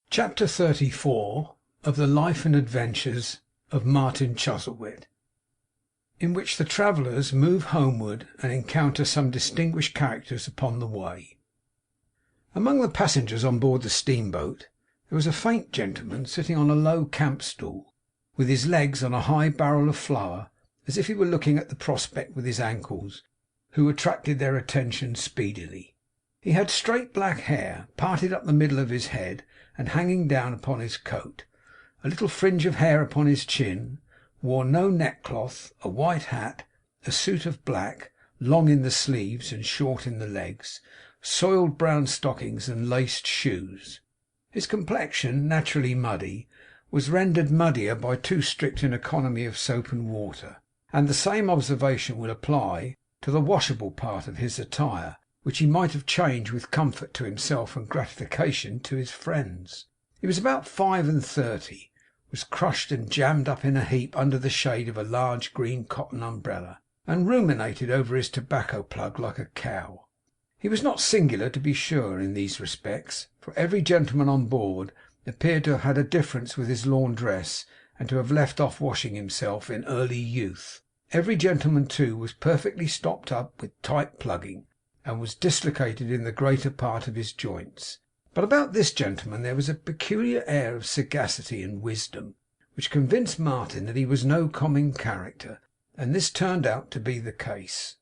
Chapter 34 of the Life and Adventures of Martin Chuzzlewit, in which the travellers move homeward and encounter some distinguished characters upon the way. Among the passengers on board the steamboat there was a faint gentleman sitting on a low camp stool, with his legs on a high barrel of flour, as if he were looking at the prospect with his ankles, who attracted their attention speedily. He had straight black hair, parted up the middle of his head and hanging down upon his coat, a little fringe of hair upon his chin, wore no neckcloth, a white hat, a suit of black, long in the sleeves and short in the legs, soiled brown stockings and laced shoes. His complexion, naturally muddy, was rendered muddier by too strict an economy of soap and water, and the same observation would apply to the washable part of his attire, which he might have changed with comfort to himself and gratification to his friends. He was about 35, was crushed and jammed up in a heap under the shade of a large green cotton umbrella, and ruminated over his tobacco plug like a cow. He was not singular, to be sure, in these respects, for every gentleman on board appeared to have had a difference with his laundress, and to have left off washing himself in early youth. Every gentleman, too, was perfectly stopped up with tight plugging, and was dislocated in the greater part of his joints. But about this gentleman there was a peculiar air of sagacity and wisdom, which convinced Martin that he was no common character, and this turned out to be the case.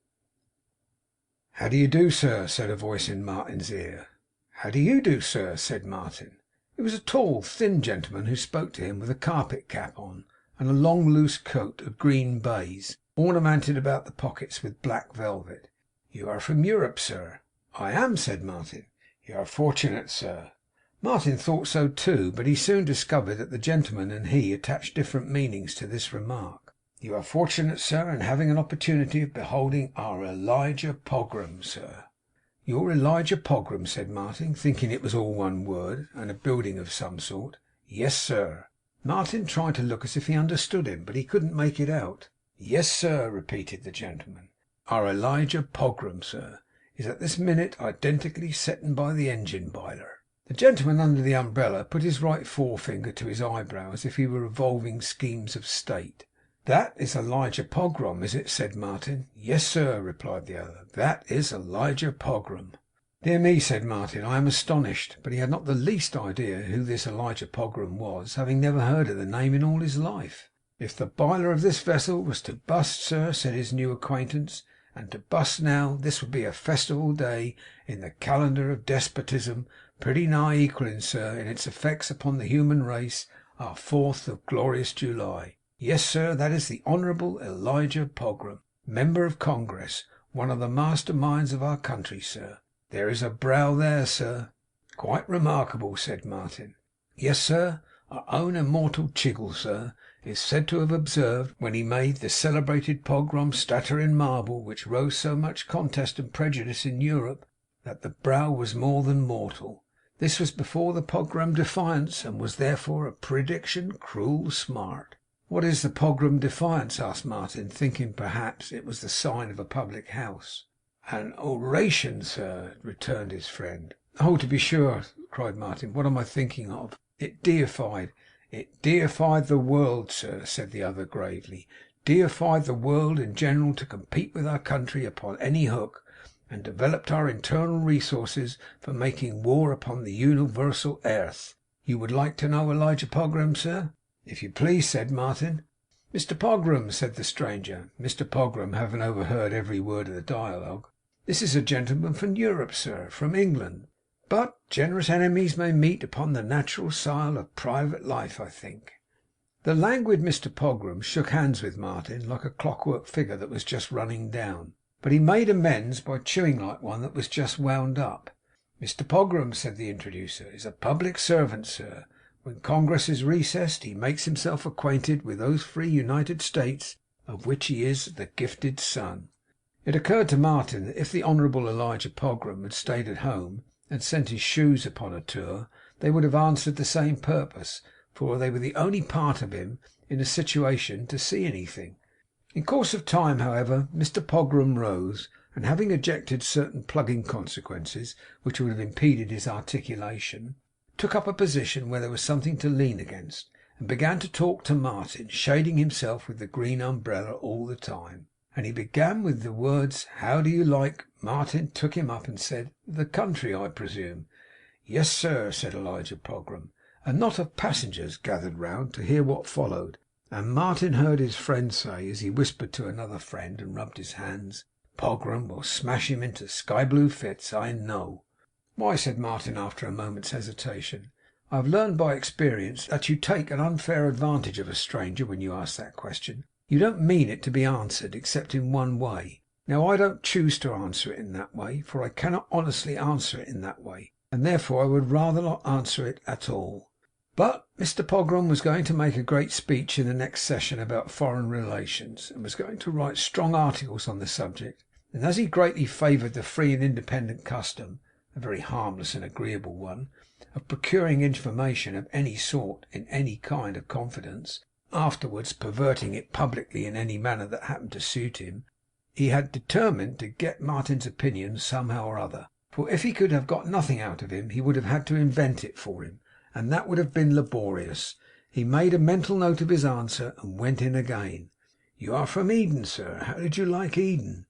'How do you do, sir?' said a voice in Martin's ear. 'How do you do, sir?' said Martin. It was a tall, thin gentleman who spoke to him, with a carpet cap on, and a long loose coat of green baize, ornamented about the pockets with black velvet. 'You are from Europe, sir?' 'I am,' said Martin. 'You are fortunate, sir.' Martin thought so too, but he soon discovered that the gentleman and he attached different meanings to this remark. 'You are fortunate, sir, in having an opportunity of beholding our Elijah Pogram, sir.' 'Your Elijah Pogram?' said Martin, thinking it was all one word, and a building of some sort. 'Yes, sir.' Martin tried to look as if he understood him, but he couldn't make it out. 'Yes, sir,' repeated the gentleman. 'Our Elijah Pogram, sir, is at this minute identically setting by the engine biler.' The gentleman under the umbrella put his right forefinger to his eyebrow, as if he were revolving schemes of state. 'That is Elijah Pogram, is it?' said Martin. 'Yes, sir,' replied the other. 'That is Elijah Pogram.' 'Dear me,' said Martin, 'I am astonished.' But he had not the least idea who this Elijah Pogram was, having never heard of the name in all his life. 'If the biler of this vessel was to bust, sir,' said his new acquaintance, 'and to bust now, this would be a festival day in the calendar of despotism, pretty nigh equalling, sir, in its effects upon the human race, our 4th of glorious July. Yes, sir, that is the Honourable Elijah Pogram, Member of Congress, one of the master minds of our country, sir. There is a brow there, sir.' 'Quite remarkable,' said Martin. 'Yes, sir, our own immortal Chiggle, sir, is said to have observed, when he made the celebrated Pogram statue in marble which rose so much contest and prejudice in Europe, that the brow was more than mortal. This was before the Pogram Defiance, and was therefore a prediction cruel smart.' 'What is the Pogram Defiance?' asked Martin, thinking perhaps it was the sign of a public house. 'An oration, sir,' returned his friend. 'Oh, to be sure!' cried Martin. 'What am I thinking of? It deified the world, sir,' said the other gravely. 'Deified the world in general to compete with our country upon any hook, and developed our internal resources for making war upon the universal earth. You would like to know Elijah Pogram, sir?' 'If you please,' said Martin. 'Mr Pogram,' said the stranger, Mr Pogram having overheard every word of the dialogue, 'this is a gentleman from Europe, sir, from England. But generous enemies may meet upon the natural soil of private life, I think.' The languid Mr Pogram shook hands with Martin like a clockwork figure that was just running down, but he made amends by chewing like one that was just wound up. 'Mr Pogram,' said the introducer, 'is a public servant, sir. When Congress is recessed, he makes himself acquainted with those free United States of which he is the gifted son.' It occurred to Martin that if the Honourable Elijah Pogram had stayed at home and sent his shoes upon a tour, they would have answered the same purpose, for they were the only part of him in a situation to see anything. In course of time, however, Mr Pogram rose, and having ejected certain plugging consequences which would have impeded his articulation, took up a position where there was something to lean against, and began to talk to Martin, shading himself with the green umbrella all the time. And he began with the words, 'How do you like?' Martin took him up and said, 'The country, I presume?' 'Yes, sir,' said Elijah Pogram. A knot of passengers gathered round to hear what followed, and Martin heard his friend say, as he whispered to another friend and rubbed his hands, 'Pogram will smash him into sky blue fits, I know.' 'Why,' said Martin, after a moment's hesitation, 'I have learned by experience that you take an unfair advantage of a stranger when you ask that question. You don't mean it to be answered, except in one way. Now, I don't choose to answer it in that way, for I cannot honestly answer it in that way, and therefore I would rather not answer it at all.' But Mr Pogram was going to make a great speech in the next session about foreign relations, and was going to write strong articles on the subject, and as he greatly favoured the free and independent custom, a very harmless and agreeable one, of procuring information of any sort in any kind of confidence, afterwards perverting it publicly in any manner that happened to suit him, he had determined to get Martin's opinion somehow or other. For if he could have got nothing out of him, he would have had to invent it for him, and that would have been laborious. He made a mental note of his answer, and went in again. 'You are from Eden, sir. How did you like Eden?'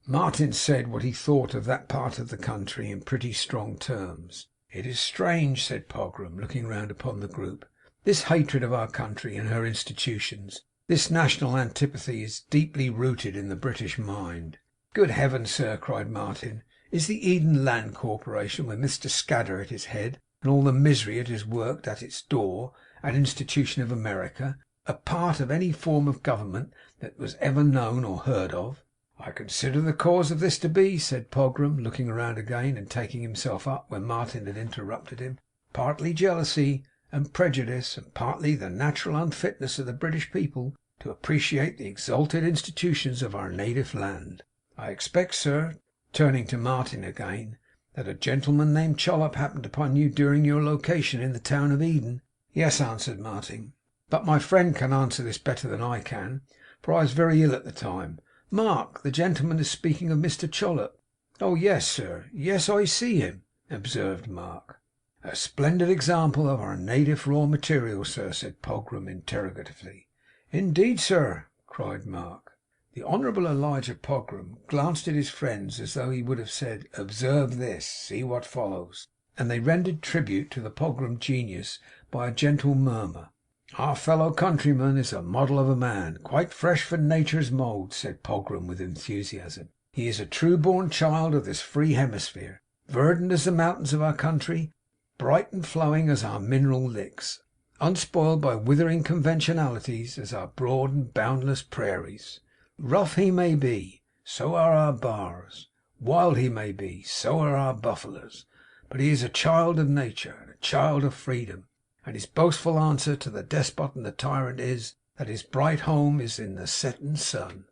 Martin said what he thought of that part of the country in pretty strong terms. 'It is strange,' said Pogram, looking round upon the group. 'This hatred of our country and her institutions, this national antipathy, is deeply rooted in the British mind.' 'Good heavens, sir!' cried Martin. 'Is the Eden Land Corporation, with Mr Scadder at its head, and all the misery it has worked at its door, an institution of America, a part of any form of government that was ever known or heard of?' 'I consider the cause of this to be,' said Pogram, looking round again and taking himself up where Martin had interrupted him, 'partly jealousy and prejudice, and partly the natural unfitness of the British people to appreciate the exalted institutions of our native land. I expect, sir,' turning to Martin again, 'that a gentleman named Chollop happened upon you during your location in the town of Eden?' 'Yes,' answered Martin. 'But my friend can answer this better than I can, for I was very ill at the time. Mark, the gentleman is speaking of Mr Chollop.' 'Oh yes, sir. Yes, I see him,' observed Mark. 'A splendid example of our native raw material, sir,' said Pogram interrogatively. 'Indeed, sir!' cried Mark. The Honourable Elijah Pogram glanced at his friends as though he would have said, 'Observe this. See what follows.' And they rendered tribute to the Pogram genius by a gentle murmur. 'Our fellow countryman is a model of a man, quite fresh from nature's mould,' said Pogram with enthusiasm. 'He is a true born child of this free hemisphere, verdant as the mountains of our country, bright and flowing as our mineral licks, unspoiled by withering conventionalities as our broad and boundless prairies. Rough he may be, so are our bars. Wild he may be, so are our buffaloes. But he is a child of nature, and a child of freedom. And his boastful answer to the despot and the tyrant is, that his bright home is in the settin' sun.'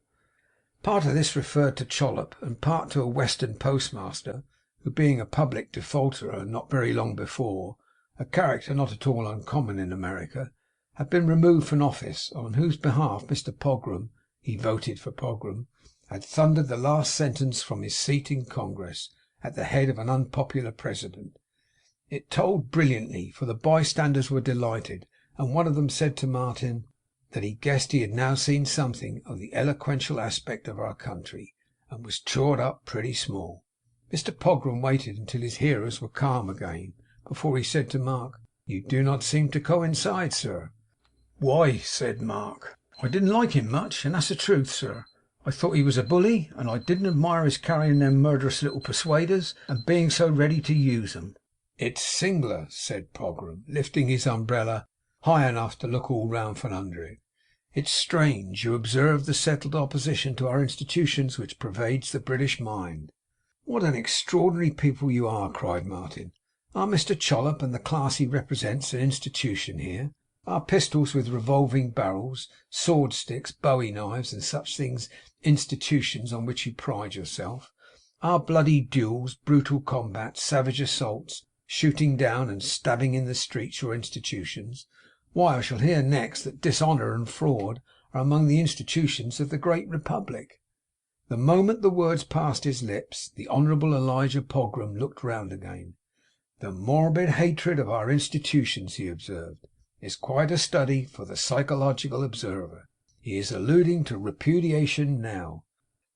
Part of this referred to Chollop, and part to a Western postmaster, who, being a public defaulterer not very long before, a character not at all uncommon in America, had been removed from office, on whose behalf Mr Pogram (he voted for Pogram) had thundered the last sentence from his seat in Congress, at the head of an unpopular president. It told brilliantly, for the bystanders were delighted, and one of them said to Martin that he guessed he had now seen something of the eloquential aspect of our country, and was chawed up pretty small. Mr Pogram waited until his hearers were calm again, before he said to Mark, 'You do not seem to coincide, sir.' 'Why,' said Mark, 'I didn't like him much, and that's the truth, sir. I thought he was a bully, and I didn't admire his carrying them murderous little persuaders, and being so ready to use 'em.' 'It's sing'lar,' said Pogram, lifting his umbrella high enough to look all round from under it. 'It's strange. You observe the settled opposition to our institutions which pervades the British mind.' 'What an extraordinary people you are!' cried Martin. 'Are Mr Chollop and the class he represents an institution here? Are pistols with revolving barrels, sword sticks, bowie knives, and such things, institutions on which you pride yourself? Are bloody duels, brutal combats, savage assaults, shooting down and stabbing in the streets your institutions? Why, I shall hear next that dishonour and fraud are among the institutions of the great republic.' The moment the words passed his lips, the Honourable Elijah Pogram looked round again. 'The morbid hatred of our institutions,' he observed, 'is quite a study for the psychological observer. He is alluding to repudiation now.'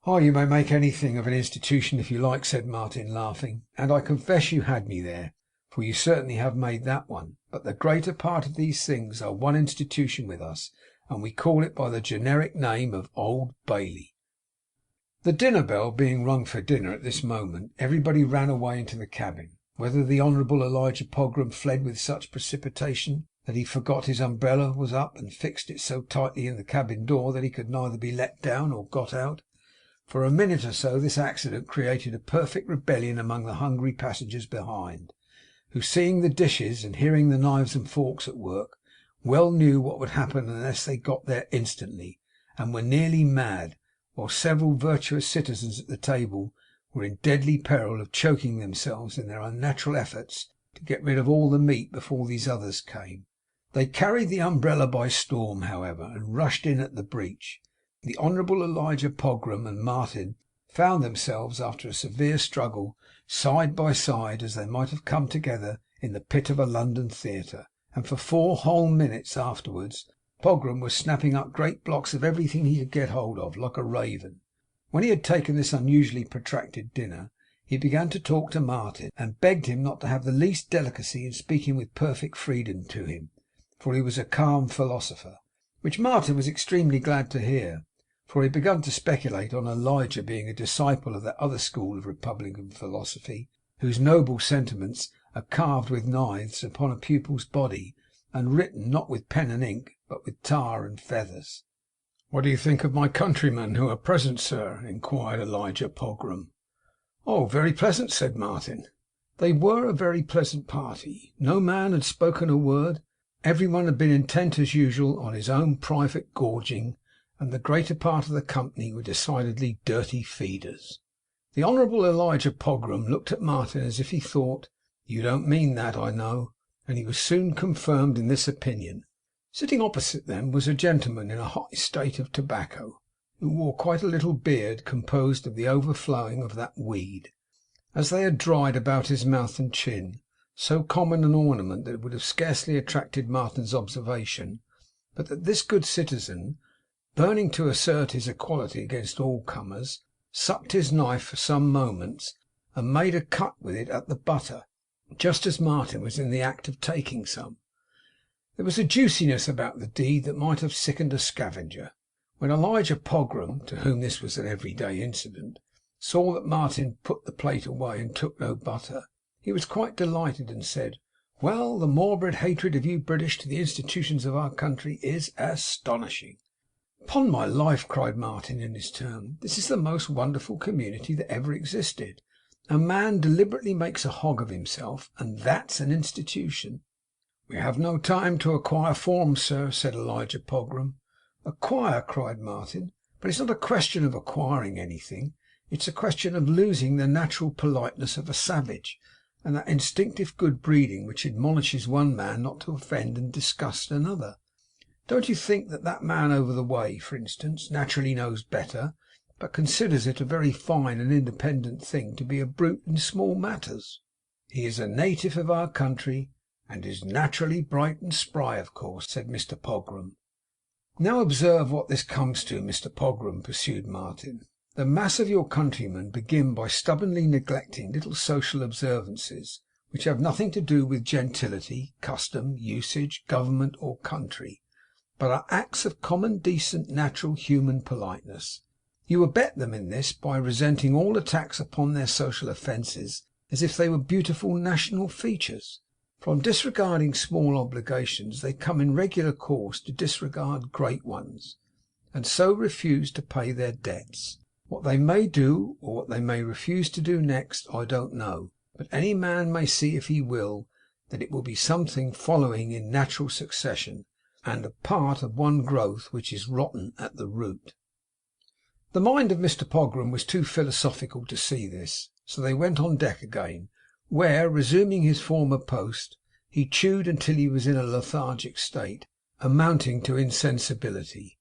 'Oh, you may make anything of an institution if you like,' said Martin, laughing, 'and I confess you had me there, for you certainly have made that one. But the greater part of these things are one institution with us, and we call it by the generic name of Old Bailey.' The dinner bell being rung for dinner at this moment, everybody ran away into the cabin. Whether the Honourable Elijah Pogram fled with such precipitation that he forgot his umbrella was up, and fixed it so tightly in the cabin door that he could neither be let down or got out, for a minute or so this accident created a perfect rebellion among the hungry passengers behind, who, seeing the dishes and hearing the knives and forks at work, well knew what would happen unless they got there instantly, and were nearly mad, while several virtuous citizens at the table were in deadly peril of choking themselves in their unnatural efforts to get rid of all the meat before these others came. They carried the umbrella by storm, however, and rushed in at the breach. The Honourable Elijah Pogram and Martin found themselves, after a severe struggle, side by side, as they might have come together in the pit of a London theatre; and for 4 whole minutes afterwards Pogram was snapping up great blocks of everything he could get hold of, like a raven. When he had taken this unusually protracted dinner, he began to talk to Martin, and begged him not to have the least delicacy in speaking with perfect freedom to him, for he was a calm philosopher; which Martin was extremely glad to hear, for he had begun to speculate on Elijah being a disciple of that other school of republican philosophy, whose noble sentiments are carved with knives upon a pupil's body, and written, not with pen and ink, but with tar and feathers. 'What do you think of my countrymen who are present, sir?' inquired Elijah Pogram. 'Oh, very pleasant,' said Martin. They were a very pleasant party. No man had spoken a word. Every one had been intent as usual on his own private gorging, and the greater part of the company were decidedly dirty feeders. The Honourable Elijah Pogram looked at Martin as if he thought, 'You don't mean that, I know,' and he was soon confirmed in this opinion. Sitting opposite them was a gentleman in a high state of tobacco, who wore quite a little beard composed of the overflowing of that weed, as they had dried about his mouth and chin, so common an ornament that it would have scarcely attracted Martin's observation, but that this good citizen, burning to assert his equality against all comers, sucked his knife for some moments, and made a cut with it at the butter, just as Martin was in the act of taking some. There was a juiciness about the deed that might have sickened a scavenger. When Elijah Pogram, to whom this was an everyday incident, saw that Martin put the plate away and took no butter, he was quite delighted, and said, 'Well, the morbid hatred of you British to the institutions of our country is astonishing.' 'Upon my life,' cried Martin in his turn, 'this is the most wonderful community that ever existed. A man deliberately makes a hog of himself, and THAT's an institution.' 'We have no time to acquire forms, sir,' said Elijah Pogram. 'Acquire!' cried Martin. 'But it's not a question of acquiring anything. It's a question of losing the natural politeness of a savage, and that instinctive good breeding which admonishes one man not to offend and disgust another. Don't you think that that man over the way, for instance, naturally knows better, but considers it a very fine and independent thing to be a brute in small matters? He is a native of our country, and is naturally bright and spry, of course,' said Mr Pogram. 'Now observe what this comes to, Mr Pogram,' pursued Martin. 'The mass of your countrymen begin by stubbornly neglecting little social observances which have nothing to do with gentility, custom, usage, government, or country, but are acts of common, decent, natural, human politeness. You abet them in this by resenting all attacks upon their social offences as if they were beautiful national features. From disregarding small obligations, they come in regular course to disregard great ones, and so refuse to pay their debts. What they may do, or what they may refuse to do next, I don't know, but any man may see, if he will, that it will be something following in natural succession, and a part of one growth which is rotten at the root.' The mind of Mr Pogram was too philosophical to see this, so they went on deck again, where, resuming his former post, he chewed until he was in a lethargic state, amounting to insensibility.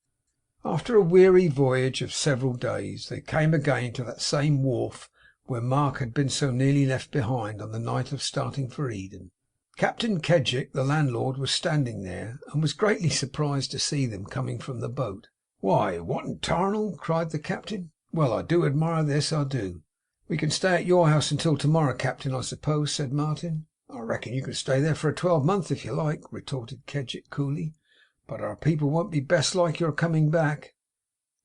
After a weary voyage of several days, they came again to that same wharf where Mark had been so nearly left behind on the night of starting for Eden. Captain Kedgick, the landlord, was standing there, and was greatly surprised to see them coming from the boat. 'Why, what in tarnal!' cried the captain. 'Well, I do admire this, I do.' 'We can stay at your house until tomorrow, captain, I suppose?' said Martin. 'I reckon you can stay there for a 12-month if you like,' retorted Kedgick coolly. 'But our people won't be best like your coming back.'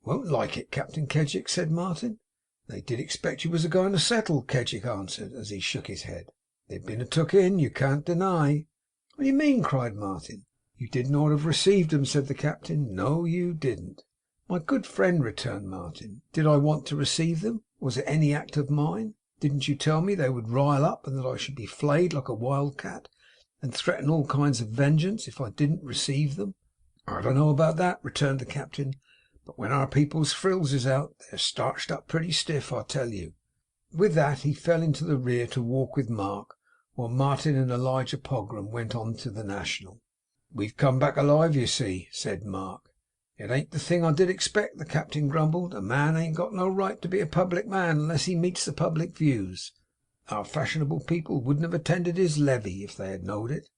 'Won't like it, Captain Kedgick?' said Martin. 'They did expect you was a going to settle,' Kedgick answered, as he shook his head. 'They've been a took in, you can't deny.' 'What do you mean?' cried Martin. 'You did not have received 'em,' said the captain. 'No, you didn't.' 'My good friend,' returned Martin, 'did I want to receive them? Was it any act of mine? Didn't you tell me they would rile up, and that I should be flayed like a wild cat, and threaten all kinds of vengeance if I didn't receive them?' 'I don't know about that,' returned the captain, 'but when our people's frills is out, they're starched up pretty stiff, I tell you.' With that he fell into the rear to walk with Mark, while Martin and Elijah Pogram went on to the National. 'We've come back alive, you see,' said Mark. 'It ain't the thing I did expect,' the captain grumbled. 'A man ain't got no right to be a public man unless he meets the public views. Our fashionable people wouldn't have attended his levee if they had knowed it.'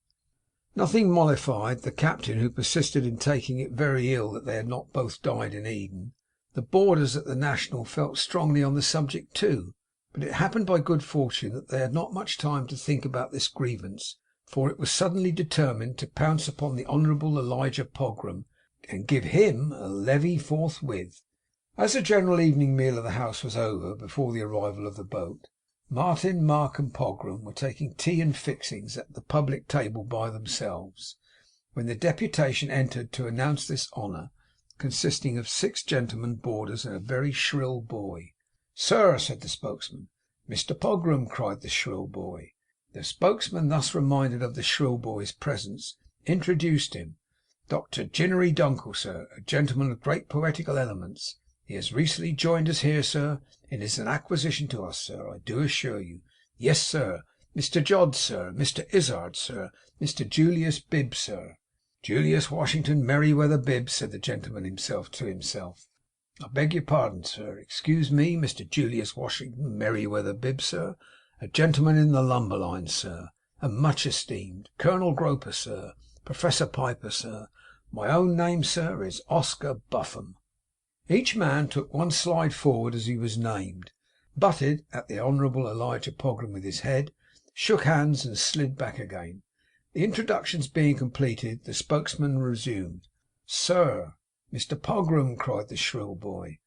Nothing mollified the captain, who persisted in taking it very ill that they had not both died in Eden. The boarders at the National felt strongly on the subject too, but it happened by good fortune that they had not much time to think about this grievance, for it was suddenly determined to pounce upon the Honourable Elijah Pogram and give him a levee forthwith. As the general evening meal of the house was over before the arrival of the boat, Martin, Mark, and Pogram were taking tea and fixings at the public table by themselves, when the deputation entered to announce this honour, consisting of 6 gentlemen boarders and a very shrill boy. 'Sir,' said the spokesman. 'Mr Pogram,' cried the shrill boy. The spokesman, thus reminded of the shrill boy's presence, introduced him. 'Dr Ginery Dunkle, sir, a gentleman of great poetical elements. He has recently joined us here, sir. It is an acquisition to us, sir, I do assure you. Yes, sir. Mr Jodd, sir. Mr Izzard, sir. Mr Julius Bibbs, sir.' 'Julius Washington Merryweather Bibbs,' said the gentleman himself to himself. 'I beg your pardon, sir. Excuse me. Mr Julius Washington Merryweather Bibbs, sir. A gentleman in the lumber line, sir, and much esteemed. Colonel Groper, sir. Professor Piper, sir. My own name, sir, is Oscar Buffum.' Each man took one slide forward as he was named, butted at the Honourable Elijah Pogram with his head, shook hands, and slid back again. The introductions being completed, the spokesman resumed. 'Sir, Mr Pogram,' cried the shrill boy.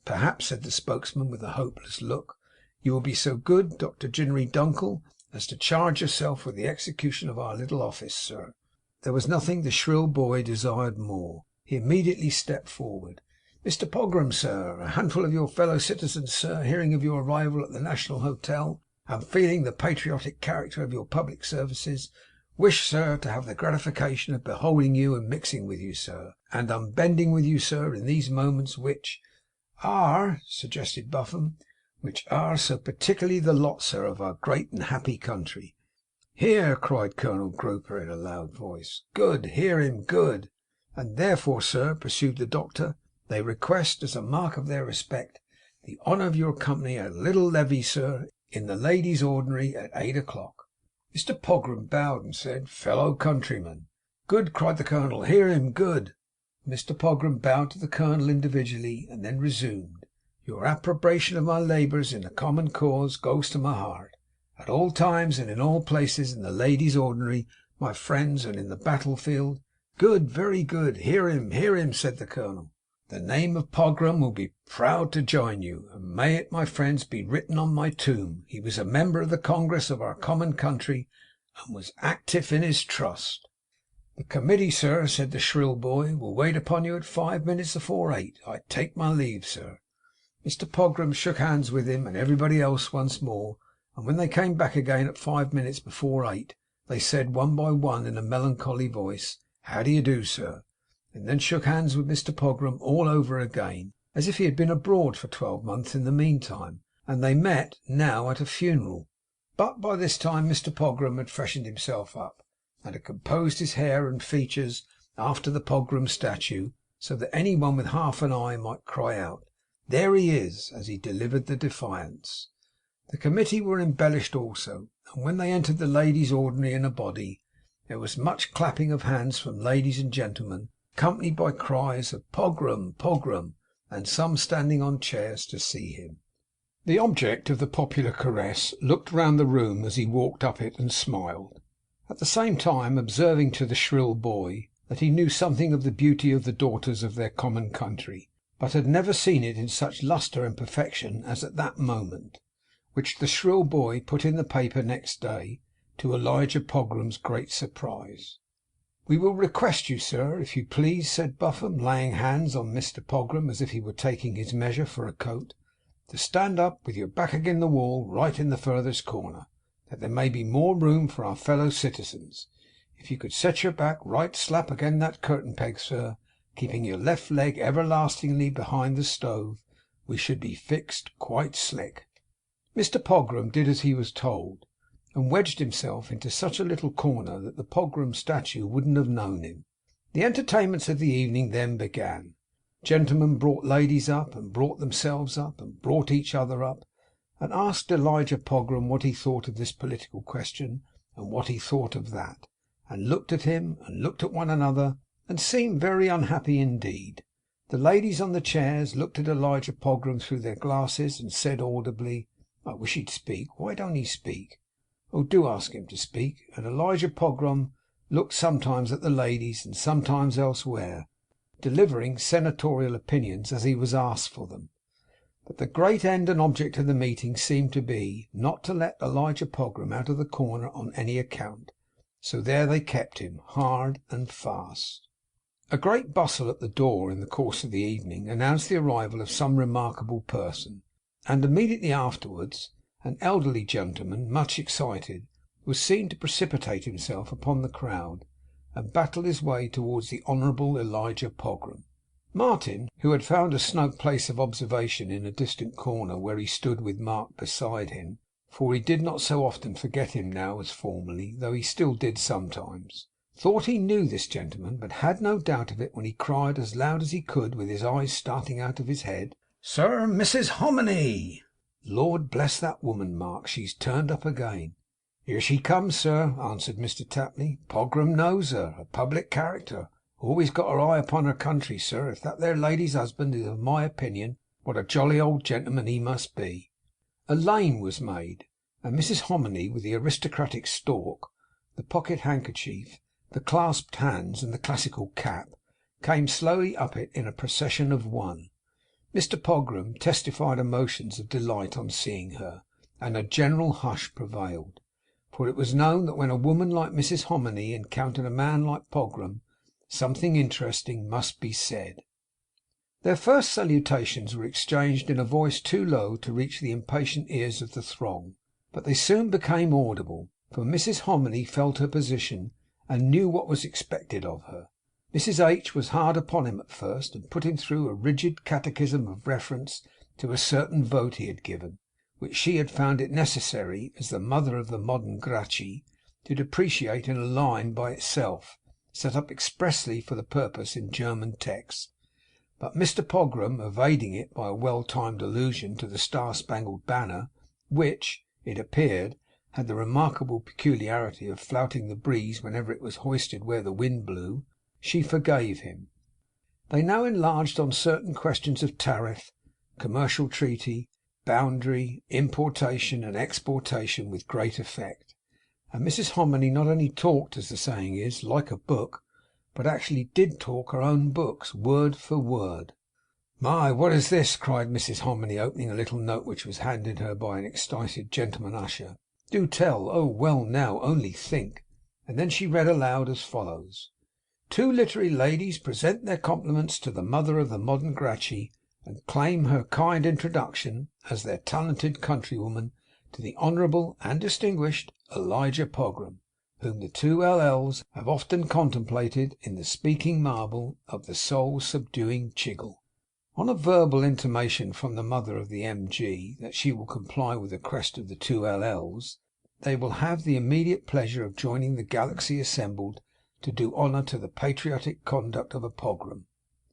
'Perhaps,' said the spokesman with a hopeless look, 'you will be so good, Dr Ginery Dunkle, as to charge yourself with the execution of our little office, sir.' There was nothing the shrill boy desired more. He immediately stepped forward. 'Mr Pogram, sir, a handful of your fellow citizens, sir, hearing of your arrival at the National Hotel, and feeling the patriotic character of your public services, wish, sir, to have the gratification of beholding you and mixing with you, sir, and unbending with you, sir, in these moments which are,' suggested Buffum, 'which are so particularly the lot, sir, of our great and happy country.' 'Hear!' cried Colonel Groper in a loud voice. 'Good! Hear him! Good! And therefore, sir,' pursued the doctor, 'they request, as a mark of their respect, the honour of your company at a little levee, sir, in the ladies' ordinary at 8 o'clock. Mr Pogram bowed and said, 'Fellow countrymen.' 'Good!' cried the colonel. 'Hear him! Good!' Mr Pogram bowed to the colonel individually, and then resumed. 'Your approbation of my labours in the common cause goes to my heart. At all times and in all places, in the ladies' ordinary, my friends, and in the battlefield.' 'Good! Very good! Hear him! Hear him!' said the colonel. 'The name of Pogram will be proud to join you, and may it, my friends, be written on my tomb, he was a member of the Congress of our common country, and was active in his trust.' 'The committee, sir,' said the shrill boy, 'will wait upon you at 5 minutes afore 8. I take my leave, sir.' Mr Pogram shook hands with him and everybody else once more, and when they came back again at 5 minutes before 8, they said one by one in a melancholy voice, 'How do you do, sir?' and then shook hands with Mr Pogram all over again, as if he had been abroad for 12 months in the meantime, and they met now at a funeral. But by this time Mr Pogram had freshened himself up, and had composed his hair and features after the Pogram statue, so that any one with half an eye might cry out, 'There he is!' as he delivered the defiance. The committee were embellished also, and when they entered the ladies' ordinary in a body, there was much clapping of hands from ladies and gentlemen, accompanied by cries of 'Pogram, Pogram,' and some standing on chairs to see him. The object of the popular caress looked round the room as he walked up it, and smiled; at the same time observing to the shrill boy that he knew something of the beauty of the daughters of their common country, but had never seen it in such lustre and perfection as at that moment; which the shrill boy put in the paper next day, to Elijah Pogram's great surprise. 'We will request you, sir, if you please,' said Buffum, laying hands on Mr Pogram as if he were taking his measure for a coat, 'to stand up with your back agin the wall, right in the furthest corner, that there may be more room for our fellow citizens. If you could set your back right slap agin that curtain peg, sir, keeping your left leg everlastingly behind the stove, we should be fixed quite slick.' Mr Pogram did as he was told, and wedged himself into such a little corner that the Pogram statue wouldn't have known him. The entertainments of the evening then began. Gentlemen brought ladies up, and brought themselves up, and brought each other up, and asked Elijah Pogram what he thought of this political question, and what he thought of that, and looked at him, and looked at one another, and seemed very unhappy indeed. The ladies on the chairs looked at Elijah Pogram through their glasses, and said audibly, 'I wish he'd speak. Why don't he speak? Oh, do ask him to speak!' And Elijah Pogram looked sometimes at the ladies, and sometimes elsewhere, delivering senatorial opinions as he was asked for them. But the great end and object of the meeting seemed to be, not to let Elijah Pogram out of the corner on any account. So there they kept him, hard and fast. A great bustle at the door in the course of the evening announced the arrival of some remarkable person, and immediately afterwards an elderly gentleman, much excited, was seen to precipitate himself upon the crowd, and battle his way towards the Honourable Elijah Pogram. Martin, who had found a snug place of observation in a distant corner, where he stood with Mark beside him, for he did not so often forget him now as formerly, though he still did sometimes, thought he knew this gentleman, but had no doubt of it when he cried as loud as he could, with his eyes starting out of his head, 'Sir, Mrs Hominy!' 'Lord bless that woman, Mark, she's turned up again.' 'Here she comes, sir,' answered Mr Tapley. 'Pogram knows her. A public character. Always got her eye upon her country, sir. If that there lady's husband is of my opinion, what a jolly old gentleman he must be.' A lane was made, and Mrs Hominy, with the aristocratic stalk, the pocket handkerchief, the clasped hands, and the classical cap, came slowly up it in a procession of one. Mr Pogram testified emotions of delight on seeing her, and a general hush prevailed. For it was known that when a woman like Mrs Hominy encountered a man like Pogram, something interesting must be said. Their first salutations were exchanged in a voice too low to reach the impatient ears of the throng, but they soon became audible, for Mrs Hominy felt her position, and knew what was expected of her. Mrs H. was hard upon him at first, and put him through a rigid catechism of reference to a certain vote he had given, which she had found it necessary, as the mother of the modern Gracchi, to depreciate in a line by itself, set up expressly for the purpose in German text. But Mr Pogram, evading it by a well timed allusion to the Star-Spangled Banner, which, it appeared, had the remarkable peculiarity of flouting the breeze whenever it was hoisted where the wind blew, she forgave him. They now enlarged on certain questions of tariff, commercial treaty, boundary, importation, and exportation with great effect; and Mrs Hominy not only talked, as the saying is, like a book, but actually did talk her own books, word for word. 'My, what is this?' cried Mrs Hominy, opening a little note which was handed her by an excited gentleman usher. 'Do tell! Oh well now, only think!' And then she read aloud as follows: 'Two literary ladies present their compliments to the mother of the modern Gracchi, and claim her kind introduction, as their talented countrywoman, to the Honourable and Distinguished Elijah Pogram, whom the two L.L.'s have often contemplated in the speaking marble of the soul-subduing Chiggle.' On a verbal intimation from the mother of the M.G. that she will comply with the request of the two L.L.'s, they will have the immediate pleasure of joining the galaxy assembled to do honour to the patriotic conduct of a Pogram.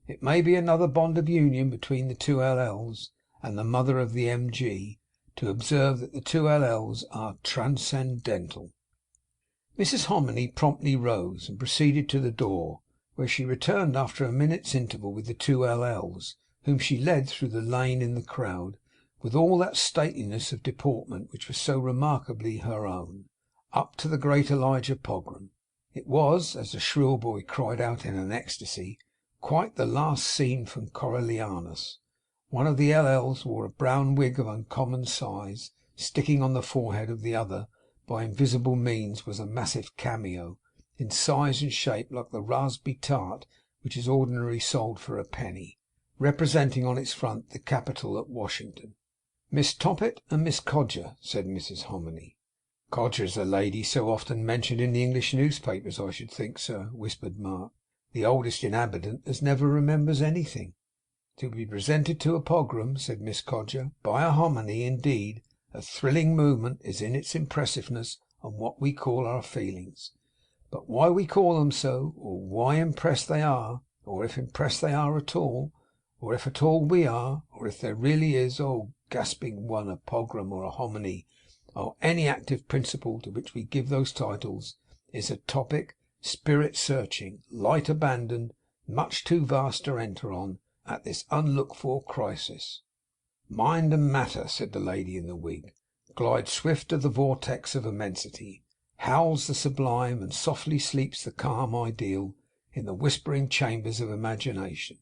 It may be another bond of union between the two L.L.'s and the mother of the M.G. to observe that the two LLs are transcendental. Mrs. Hominy promptly rose and proceeded to the door, where she returned after a minute's interval with the two LLs, whom she led through the lane in the crowd, with all that stateliness of deportment which was so remarkably her own, up to the great Elijah Pogram. It was, as the shrill boy cried out in an ecstasy, quite the last scene from Coriolanus. One of the LLs wore a brown wig of uncommon size. Sticking on the forehead of the other by invisible means was a massive cameo, in size and shape like the raspberry tart which is ordinarily sold for a penny, representing on its front the Capitol at Washington. "Miss Toppet and Miss Codger," said Mrs. Hominy. "Codger's the lady so often mentioned in the English newspapers, I should think, sir," whispered Mark. "The oldest inhabitant as never remembers anything." "To be presented to a Pogram," said Miss Codger, "by a Hominy, indeed, a thrilling movement is in its impressiveness on what we call our feelings. But why we call them so, or why impressed they are, or if impressed they are at all, or if at all we are, or if there really is, gasping one, a Pogram or a Hominy, or any active principle to which we give those titles, is a topic, spirit searching, light abandoned, much too vast to enter on at this unlooked for crisis." "Mind and matter," said the lady in the wig, "glide swift to the vortex of immensity. Howls the sublime, and softly sleeps the calm ideal in the whispering chambers of imagination.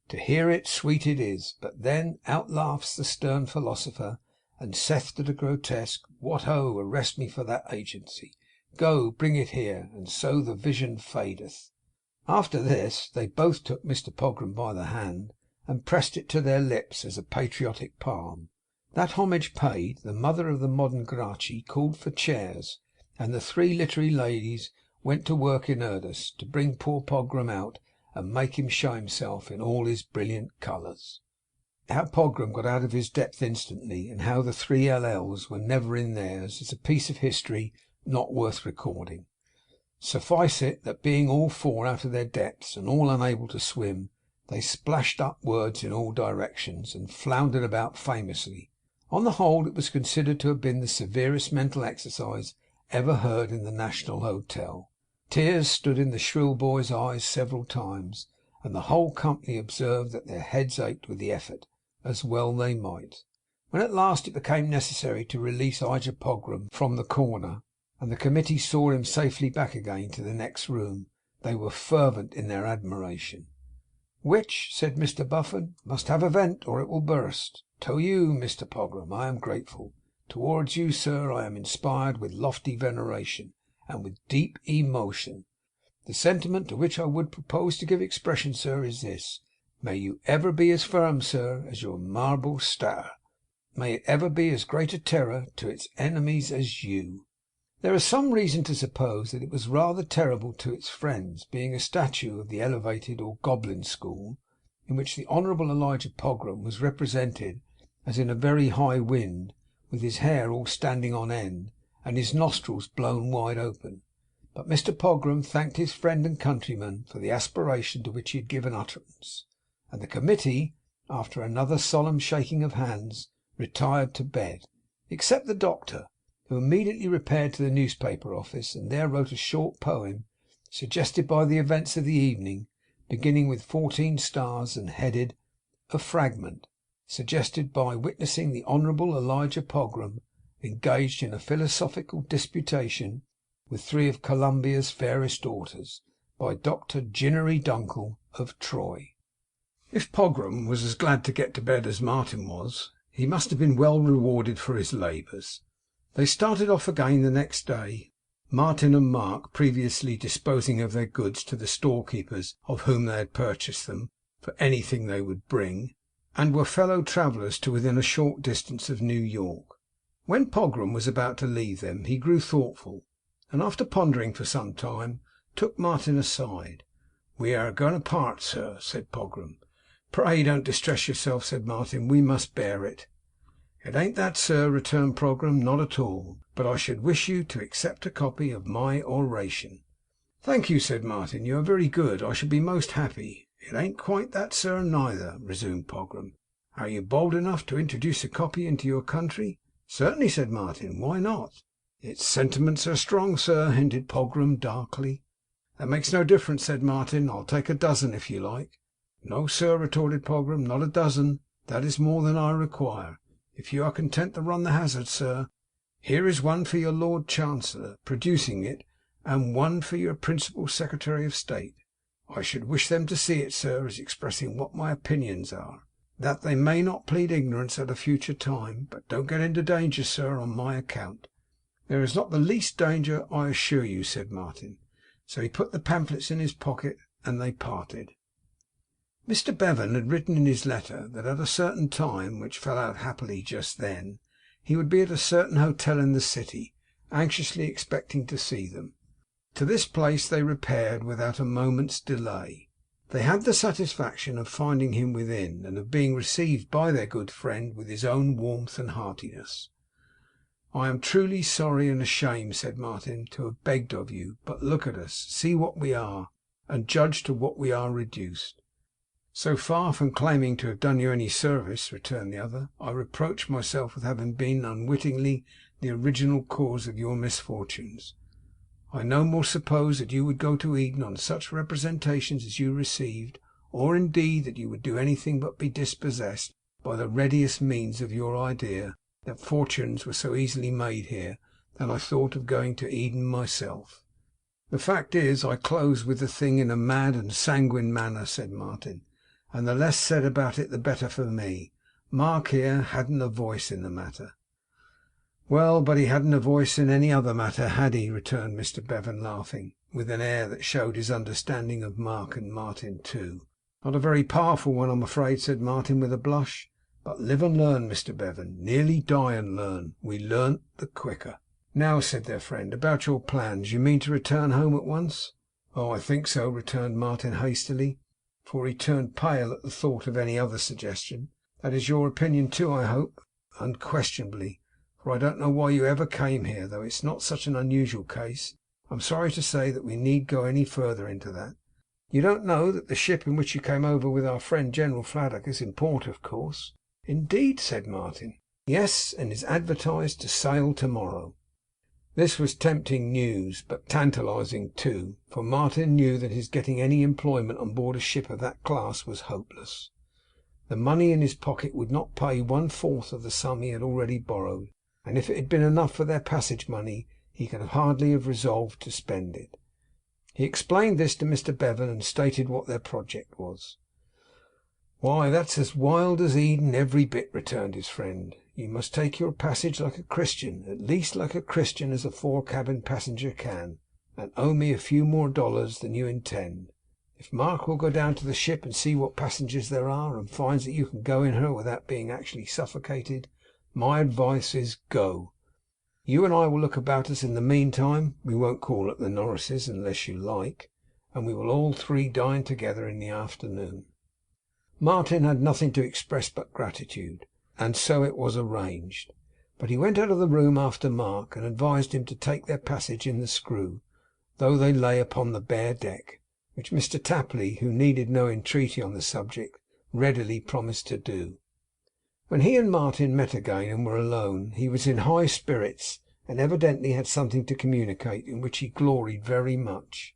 To hear it, sweet it is; but then out laughs the stern philosopher, and saith to the grotesque, What ho! Arrest me for that agency. Go, bring it here, and so the vision fadeth." After this, they both took Mr. Pogram by the hand, and pressed it to their lips as a patriotic palm. That homage paid, the mother of the modern Gracchi called for chairs, and the three literary ladies went to work in earnest to bring poor Pogram out and make him show himself in all his brilliant colours. How Pogram got out of his depth instantly, and how the three LLs were never in theirs, is a piece of history not worth recording. Suffice it, that being all four out of their depths, and all unable to swim, they splashed upwards in all directions, and floundered about famously. On the whole, it was considered to have been the severest mental exercise ever heard in the National Hotel. Tears stood in the shrill boy's eyes several times, and the whole company observed that their heads ached with the effort, as well they might. When at last it became necessary to release Elijah Pogram from the corner, and the committee saw him safely back again to the next room, they were fervent in their admiration. "Which," said Mr. Buffon, "must have a vent, or it will burst. To you, Mr. Pogram, I am grateful. Towards you, sir, I am inspired with lofty veneration, and with deep emotion. The sentiment to which I would propose to give expression, sir, is this: May you ever be as firm, sir, as your marble stature. May it ever be as great a terror to its enemies as you." There is some reason to suppose that it was rather terrible to its friends, being a statue of the elevated or goblin school, in which the Honourable Elijah Pogram was represented as in a very high wind, with his hair all standing on end, and his nostrils blown wide open. But Mr. Pogram thanked his friend and countryman for the aspiration to which he had given utterance, and the committee, after another solemn shaking of hands, retired to bed, except the doctor, who immediately repaired to the newspaper office, and there wrote a short poem, suggested by the events of the evening, beginning with 14 stars, and headed, "A Fragment," suggested by witnessing the Honourable Elijah Pogram engaged in a philosophical disputation with three of Columbia's fairest daughters, by Dr. Ginnery Dunkel of Troy. If Pogram was as glad to get to bed as Martin was, he must have been well rewarded for his labours. They started off again the next day, Martin and Mark previously disposing of their goods to the storekeepers of whom they had purchased them, for anything they would bring, and were fellow travellers to within a short distance of New York. When Pogram was about to leave them, he grew thoughtful, and after pondering for some time, took Martin aside. "We are going to part, sir," said Pogram. "Pray don't distress yourself," said Martin. "We must bear it." "It ain't that, sir," returned Pogram. "Not at all. But I should wish you to accept a copy of my oration." "Thank you," said Martin. "You are very good. I shall be most happy." "It ain't quite that, sir, neither," resumed Pogram. "Are you bold enough to introduce a copy into your country?" Certainly, said Martin. Why not? Its sentiments are strong, sir, hinted Pogram darkly. That makes no difference, said Martin. I'll take a dozen if you like. No, sir, retorted Pogram, not a dozen. That is more than I require. If you are content to run the hazard, sir, here is one for your Lord Chancellor, producing it, and one for your principal Secretary of State. I should wish them to see it, sir, as expressing what my opinions are, that they may not plead ignorance at a future time. But don't get into danger, sir, on my account. There is not the least danger, I assure you, said Martin. So he put the pamphlets in his pocket, and they parted. Mr. Bevan had written in his letter that at a certain time, which fell out happily just then, he would be at a certain hotel in the city, anxiously expecting to see them. To this place they repaired without a moment's delay. They had the satisfaction of finding him within, and of being received by their good friend with his own warmth and heartiness. I am truly sorry and ashamed, said Martin, to have begged of you. But look at us, see what we are, and judge to what we are reduced. So far from claiming to have done you any service, returned the other, I reproach myself with having been unwittingly the original cause of your misfortunes. I no more suppose that you would go to Eden on such representations as you received, or indeed that you would do anything but be dispossessed by the readiest means of your idea that fortunes were so easily made here, than I thought of going to Eden myself. The fact is, I close with the thing in a mad and sanguine manner, said Martin, and the less said about it the better for me. Mark here hadn't a voice in the matter. Well, but he hadn't a voice in any other matter, had he? Returned Mr. Bevan, laughing, with an air that showed his understanding of Mark and Martin too. Not a very powerful one, I'm afraid, said Martin with a blush. But live and learn, Mr. Bevan. Nearly die and learn. We learnt the quicker. Now, said their friend, about your plans. You mean to return home at once? Oh, I think so, returned Martin hastily, for he turned pale at the thought of any other suggestion. That is your opinion too, I hope? Unquestionably, for I don't know why you ever came here, though it's not such an unusual case. I'm sorry to say that we need go any further into that. You don't know that the ship in which you came over with our friend General Fladdock is in port, of course? Indeed, said Martin. Yes, and is advertised to sail tomorrow. This was tempting news, but tantalizing too, for Martin knew that his getting any employment on board a ship of that class was hopeless. The money in his pocket would not pay 1/4 of the sum he had already borrowed, and if it had been enough for their passage money, he could hardly have resolved to spend it. He explained this to Mr. Bevan, and stated what their project was. Why, that's as wild as Eden, every bit, returned his friend. You must take your passage like a Christian, at least like a Christian as a fore-cabin passenger can, and owe me a few more dollars than you intend. If Mark will go down to the ship and see what passengers there are, and finds that you can go in her without being actually suffocated, my advice is go. You and I will look about us in the meantime. We won't call at the Norrises unless you like, and we will all three dine together in the afternoon. Martin had nothing to express but gratitude, and so it was arranged. But he went out of the room after Mark, and advised him to take their passage in the Screw, though they lay upon the bare deck, which Mr. Tapley, who needed no entreaty on the subject, readily promised to do. When he and Martin met again and were alone, he was in high spirits, and evidently had something to communicate in which he gloried very much.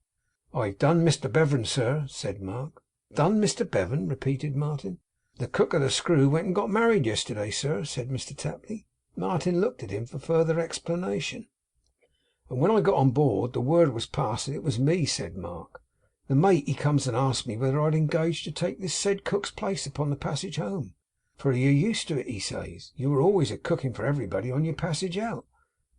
"I've done Mr. Bevan, sir," said Mark. "Done Mr. Bevan?" repeated Martin. "The cook of the Screw went and got married yesterday, sir," said Mr. Tapley. Martin looked at him for further explanation. "And when I got on board, the word was passed that it was me," said Mark. "The mate, he comes and asked me whether I'd engaged to take this said cook's place upon the passage home. For you're used to it, he says. You were always a cooking for everybody on your passage out."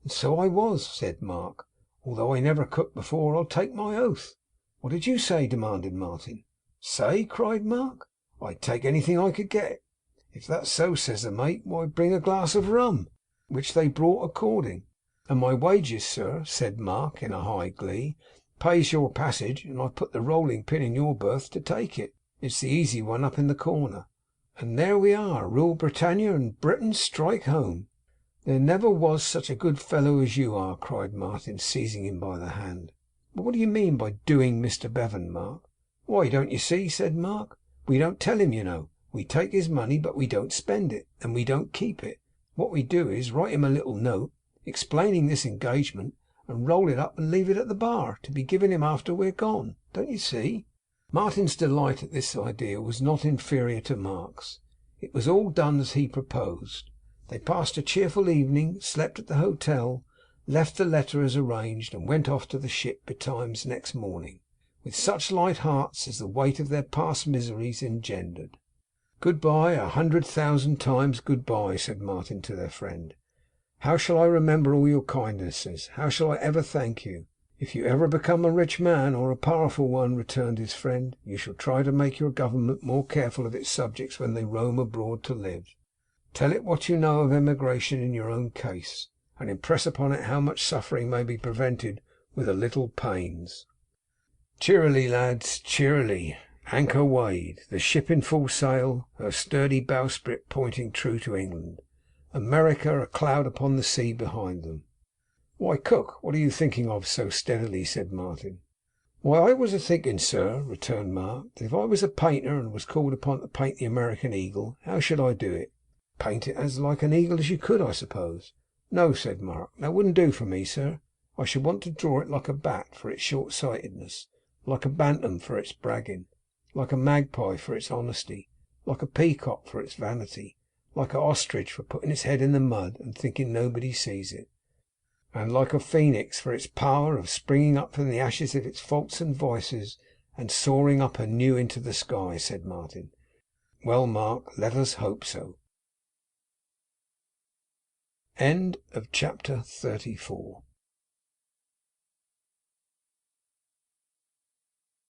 "And so I was," said Mark, "although I never cooked before, I'll take my oath." "What did you say?" demanded Martin. "Say?" cried Mark. "I'd take anything I could get." "If that's so," says the mate, "why bring a glass of rum," which they brought according. "And my wages, sir," said Mark in a high glee, "pays your passage, and I've put the rolling pin in your berth to take it. It's the easy one up in the corner. And there we are, rule Britannia, and Britain strike home." "There never was such a good fellow as you are," cried Martin, seizing him by the hand. "But what do you mean by doing Mr. Bevan, Mark?" "Why, don't you see?" said Mark. "We don't tell him, you know. We take his money, but we don't spend it, and we don't keep it. What we do is, write him a little note, explaining this engagement, and roll it up and leave it at the bar, to be given him after we're gone. Don't you see?' Martin's delight at this idea was not inferior to Mark's. It was all done as he proposed. They passed a cheerful evening, slept at the hotel, left the letter as arranged, and went off to the ship betimes next morning, with such light hearts as the weight of their past miseries engendered. 'Good bye, 100,000 times good bye,' said Martin to their friend. 'How shall I remember all your kindnesses? How shall I ever thank you?' 'If you ever become a rich man, or a powerful one,' returned his friend, 'you shall try to make your government more careful of its subjects when they roam abroad to live. Tell it what you know of emigration in your own case, and impress upon it how much suffering may be prevented with a little pains. Cheerily, lads, cheerily! Anchor weighed, the ship in full sail, her sturdy bowsprit pointing true to England, America a cloud upon the sea behind them.' 'Why, Cook, what are you thinking of so steadily?' said Martin. 'Why, I was a thinking, sir,' returned Mark, 'that if I was a painter, and was called upon to paint the American eagle, how should I do it?' 'Paint it as like an eagle as you could, I suppose.' 'No,' said Mark, 'that wouldn't do for me, sir. I should want to draw it like a bat, for its short sightedness; like a bantam, for its bragging; like a magpie, for its honesty; like a peacock, for its vanity; like a ostrich, for putting its head in the mud and thinking nobody sees it; and like a phoenix, for its power of springing up from the ashes of its faults and vices, and soaring up anew into the sky,' said Martin. 'Well, Mark, let us hope so.' Chapter 34